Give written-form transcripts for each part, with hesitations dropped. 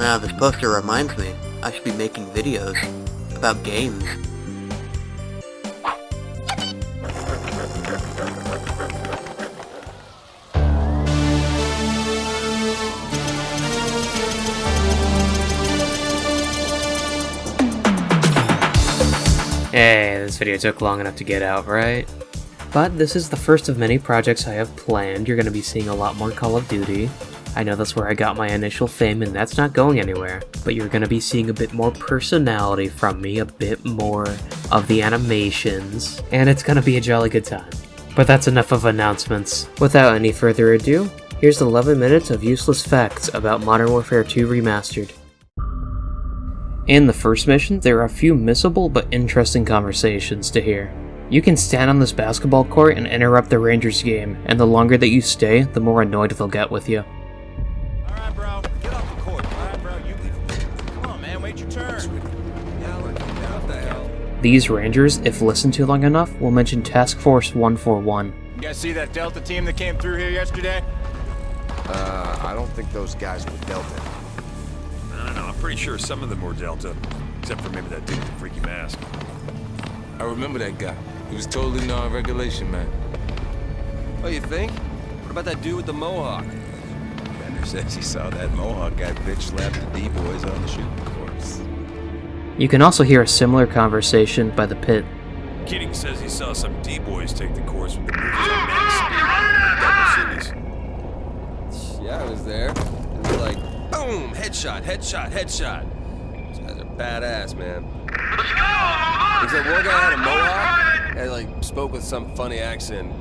Now, this poster reminds me, I should be making videos about games. Hey, this video took long enough to get out, right? But this is the first of many projects I have planned. You're going to be seeing a lot more Call of Duty. I know that's where I got my initial fame, and that's not going anywhere. But you're going to be seeing a bit more personality from me, a bit more of the animations, and it's going to be a jolly good time. But that's enough of announcements. Without any further ado, here's 11 minutes of useless facts about Modern Warfare 2 Remastered. In the first mission, there are a few missable but interesting conversations to hear. You can stand on this basketball court and interrupt the Rangers game, and the longer that you stay, the more annoyed they'll get with you. Alright, bro, get off the court. Alright, bro, you come on, man, wait your turn. What the hell? These Rangers, if listened to long enough, will mention Task Force 141. You guys see that Delta team that came through here yesterday? I don't think those guys were Delta. I don't know, I'm pretty sure some of them were Delta. Except for maybe that dude with the freaky mask. I remember that guy. He was totally non-regulation, man. Oh, you think? What about that dude with the mohawk? Bender says he saw that Mohawk guy bitch slap the D-boys on the shooting course. You can also hear a similar conversation by the Pit. Keating says he saw some D-boys take the course with the movies on max speed. Double cities. Yeah, I was there. It was like, boom, headshot, headshot, headshot. These guys are badass, man. Let's go! Except one guy had a mohawk and like spoke with some funny accent,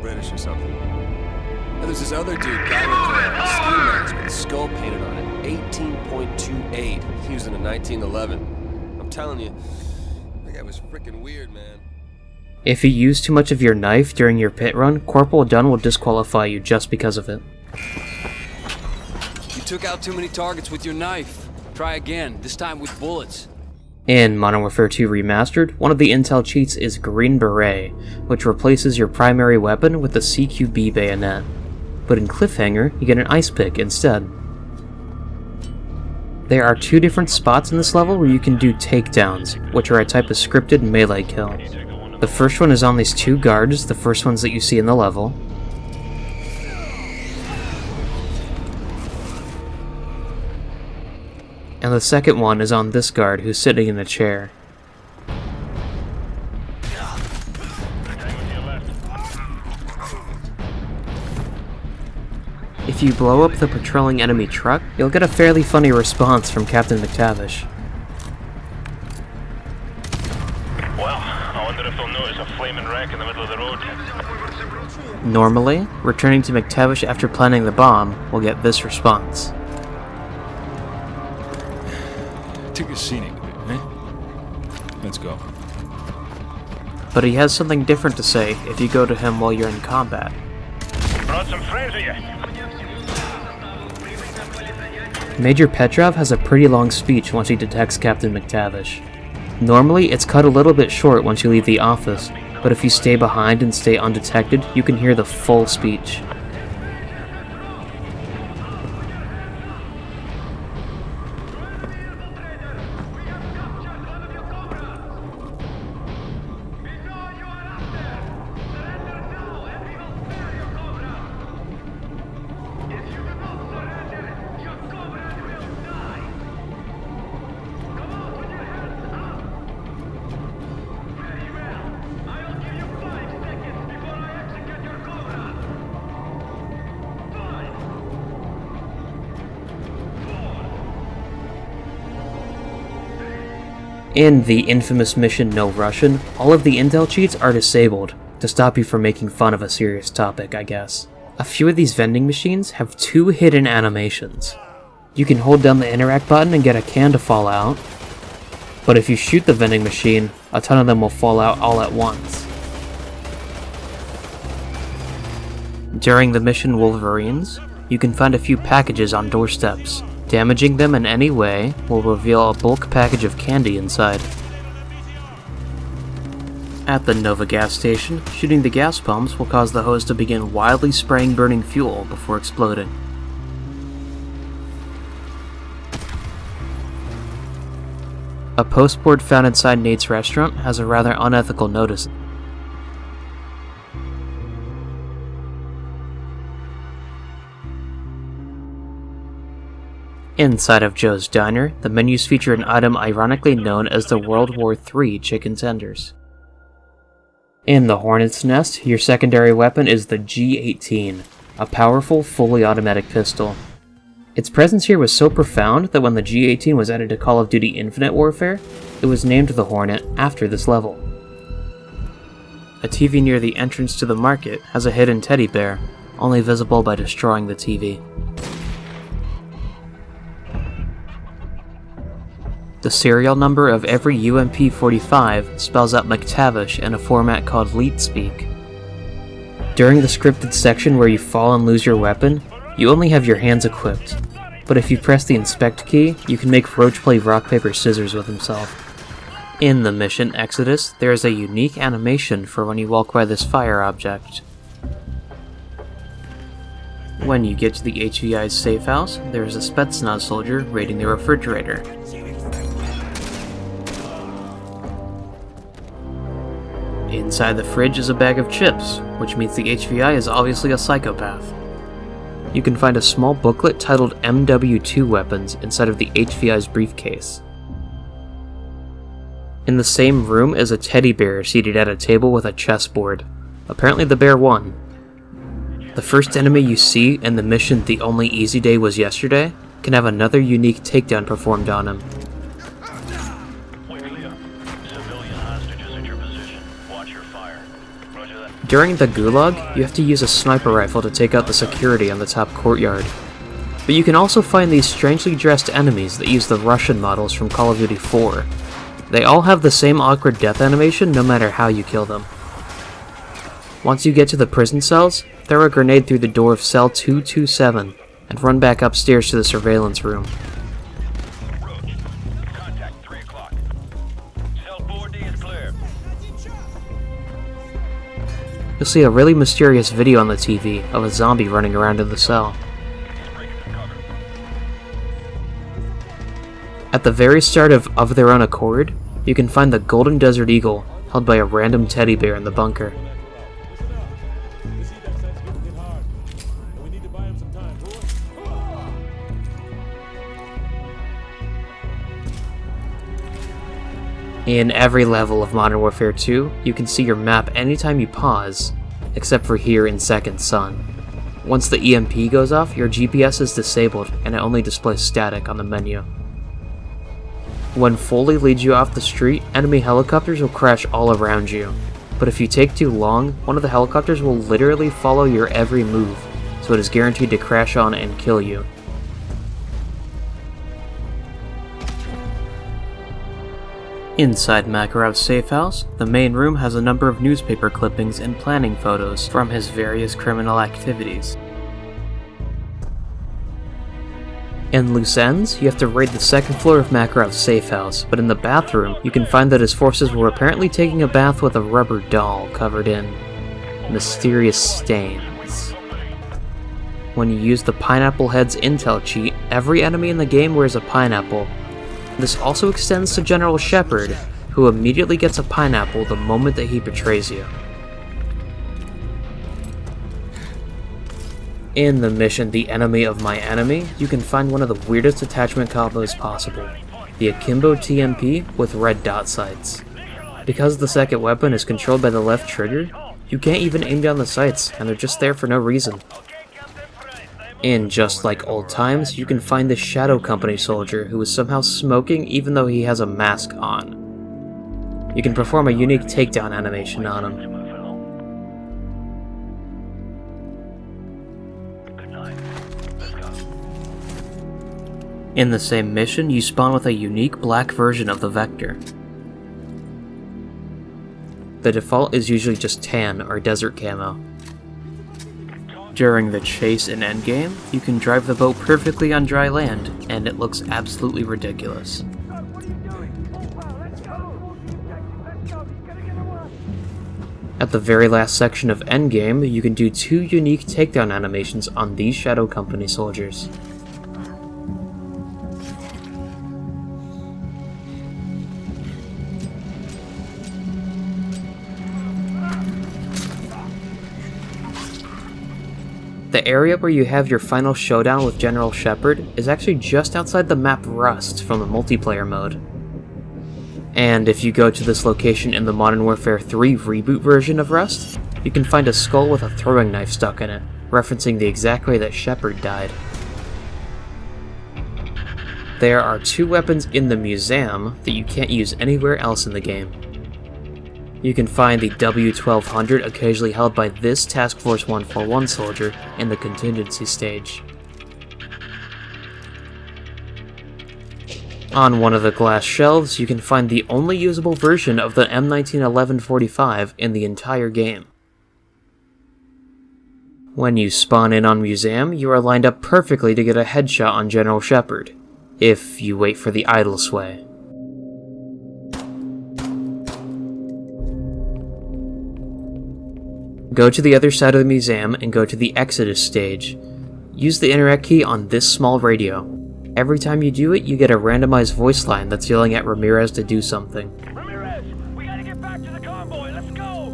British or something. And there's this other dude, guy with a ski mask with a skull painted on it, 18.28. He was in a 1911. I'm telling you, that guy was freaking weird, man. If you use too much of your knife during your pit run, Corporal Dunn will disqualify you just because of it. You took out too many targets with your knife. Try again, this time with bullets. In Modern Warfare 2 Remastered, one of the intel cheats is Green Beret, which replaces your primary weapon with the CQB bayonet. But in Cliffhanger, you get an ice pick instead. There are two different spots in this level where you can do takedowns, which are a type of scripted melee kill. The first one is on these two guards, the first ones that you see in the level. And the second one is on this guard who's sitting in a chair. If you blow up the patrolling enemy truck, you'll get a fairly funny response from Captain McTavish. Well, I wonder if they'll notice a flaming wreck in the middle of the road. Normally, returning to McTavish after planting the bomb will get this response. Took a scenic bit, eh? Let's go. But he has something different to say if you go to him while you're in combat. Brought some friends with you. Major Petrov has a pretty long speech once he detects Captain McTavish. Normally, it's cut a little bit short once you leave the office, but if you stay behind and stay undetected, you can hear the full speech. In the infamous mission No Russian, all of the intel cheats are disabled, to stop you from making fun of a serious topic, I guess. A few of these vending machines have two hidden animations. You can hold down the interact button and get a can to fall out, but if you shoot the vending machine, a ton of them will fall out all at once. During the mission Wolverines, you can find a few packages on doorsteps. Damaging them in any way will reveal a bulk package of candy inside. At the Nova gas station, shooting the gas pumps will cause the hose to begin wildly spraying burning fuel before exploding. A postboard found inside Nate's restaurant has a rather unethical notice. Inside of Joe's Diner, the menus feature an item ironically known as the World War III chicken tenders. In the Hornet's Nest, your secondary weapon is the G18, a powerful, fully automatic pistol. Its presence here was so profound that when the G18 was added to Call of Duty Infinite Warfare, it was named the Hornet after this level. A TV near the entrance to the market has a hidden teddy bear, only visible by destroying the TV. The serial number of every UMP-45 spells out McTavish in a format called LeetSpeak. During the scripted section where you fall and lose your weapon, you only have your hands equipped, but if you press the inspect key, you can make Roach play rock paper scissors with himself. In the mission Exodus, there is a unique animation for when you walk by this fire object. When you get to the HVI's safe house, there is a Spetsnaz soldier raiding the refrigerator. Inside the fridge is a bag of chips, which means the HVI is obviously a psychopath. You can find a small booklet titled MW2 Weapons inside of the HVI's briefcase. In the same room is a teddy bear seated at a table with a chessboard. Apparently the bear won. The first enemy you see in the mission The Only Easy Day Was Yesterday can have another unique takedown performed on him. During the Gulag, you have to use a sniper rifle to take out the security on the top courtyard. But you can also find these strangely dressed enemies that use the Russian models from Call of Duty 4. They all have the same awkward death animation no matter how you kill them. Once you get to the prison cells, throw a grenade through the door of cell 227 and run back upstairs to the surveillance room. You'll see a really mysterious video on the TV of a zombie running around in the cell. At the very start of Their Own Accord, you can find the Golden Desert Eagle held by a random teddy bear in the bunker. In every level of Modern Warfare 2, you can see your map anytime you pause, except for here in Second Son. Once the EMP goes off, your GPS is disabled and it only displays static on the menu. When Foley leads you off the street, enemy helicopters will crash all around you. But if you take too long, one of the helicopters will literally follow your every move, so it is guaranteed to crash on and kill you. Inside Makarov's safe house, the main room has a number of newspaper clippings and planning photos from his various criminal activities. In Loose Ends, you have to raid the second floor of Makarov's safe house, but in the bathroom, you can find that his forces were apparently taking a bath with a rubber doll covered in mysterious stains. When you use the Pineapple Head's intel cheat, every enemy in the game wears a pineapple. This also extends to General Shepard, who immediately gets a pineapple the moment that he betrays you. In the mission The Enemy of My Enemy, you can find one of the weirdest attachment combos possible, the Akimbo TMP with red dot sights. Because the second weapon is controlled by the left trigger, you can't even aim down the sights, and they're just there for no reason. In Just Like Old Times, you can find this Shadow Company soldier who is somehow smoking even though he has a mask on. You can perform a unique takedown animation on him. In the same mission, you spawn with a unique black version of the Vector. The default is usually just tan or desert camo. During the chase in Endgame, you can drive the boat perfectly on dry land, and it looks absolutely ridiculous. At the very last section of Endgame, you can do 2 unique takedown animations on these Shadow Company soldiers. The area where you have your final showdown with General Shepard is actually just outside the map Rust from the multiplayer mode. And if you go to this location in the Modern Warfare 3 reboot version of Rust, you can find a skull with a throwing knife stuck in it, referencing the exact way that Shepard died. There are 2 weapons in the museum that you can't use anywhere else in the game. You can find the W1200 occasionally held by this Task Force 141 soldier in the contingency stage. On one of the glass shelves, you can find the only usable version of the M191145 in the entire game. When you spawn in on Museum, you are lined up perfectly to get a headshot on General Shepard, if you wait for the idle sway. Go to the other side of the museum and go to the Exodus stage. Use the interact key on this small radio. Every time you do it, you get a randomized voice line that's yelling at Ramirez to do something. Ramirez, we gotta get back to the convoy. Let's go!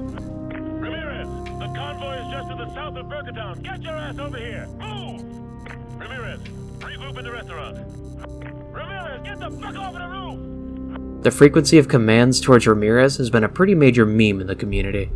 Ramirez, the convoy is just to the south of Burgertown. Get your ass over here. Move! Ramirez, regroup in the restaurant. Ramirez, get the fuck off of the roof! The frequency of commands towards Ramirez has been a pretty major meme in the community.